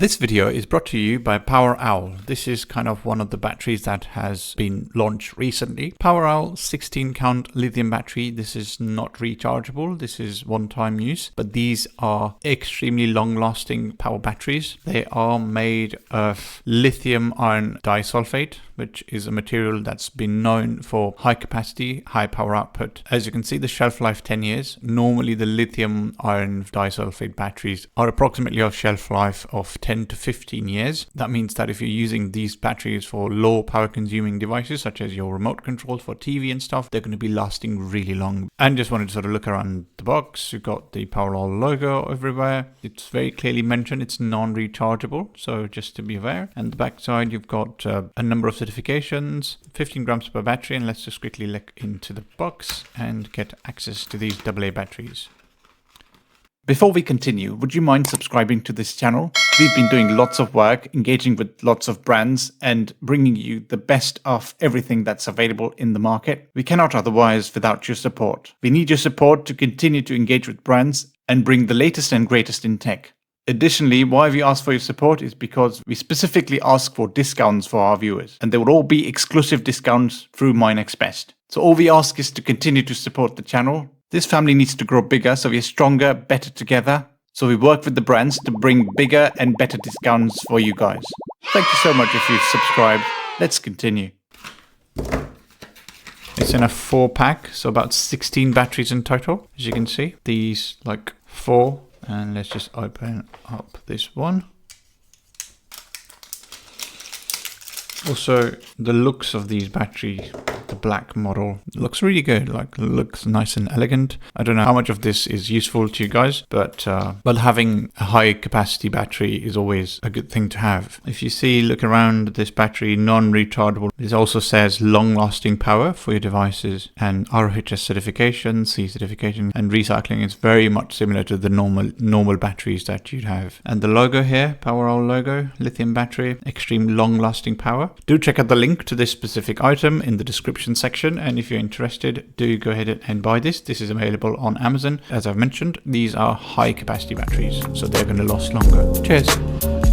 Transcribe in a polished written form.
This video is brought to you by POWEROWL. This is kind of one of the batteries that has been launched recently. POWEROWL 16 count lithium battery. This is not rechargeable. This is one-time use, but these are extremely long-lasting power batteries. They are made of lithium iron disulfate, which is a material that's been known for high capacity, high power output. As you can see, the shelf life 10 years. Normally the lithium iron disulfate batteries are approximately a shelf life of 10 to 15 years. That means that if you're using these batteries for low power consuming devices, such as your remote controls for TV and stuff, they're going to be lasting really long. And just wanted to sort of look around the box. You've got the POWEROWL logo everywhere. It's very clearly mentioned it's non-rechargeable, so just to be aware. And the back side, you've got a number of certifications, 15 grams per battery. And let's just quickly look into the box and get access to these AA batteries. Before we continue, would you mind subscribing to this channel? We've been doing lots of work, engaging with lots of brands and bringing you the best of everything that's available in the market. We cannot otherwise without your support. We need your support to continue to engage with brands and bring the latest and greatest in tech. Additionally, why we ask for your support is because we specifically ask for discounts for our viewers, and they will all be exclusive discounts through MyNextBest. So all we ask is to continue to support the channel. This family needs to grow bigger, so we are stronger, better together. So we work with the brands to bring bigger and better discounts for you guys. Thank you so much if you've subscribed. Let's continue. It's in a 4-pack, so about 16 batteries in total. As you can see, these like 4. And let's just open up this one. Also, the looks of these batteries, the black model, looks really good. Like, looks nice and elegant. I don't know how much of this is useful to you guys, but having a high capacity battery is always a good thing to have. If you see, look around this battery, non-rechargeable. This also says long-lasting power for your devices and ROHS certification, C certification, and recycling. It's very much similar to the normal batteries that you'd have. And the logo here, POWEROWL logo, lithium battery, extreme long-lasting power. Do check out the link to this specific item in the description section, and if you're interested, do go ahead and buy this. This is available on Amazon. As I've mentioned, these are high capacity batteries, so they're going to last longer. Cheers.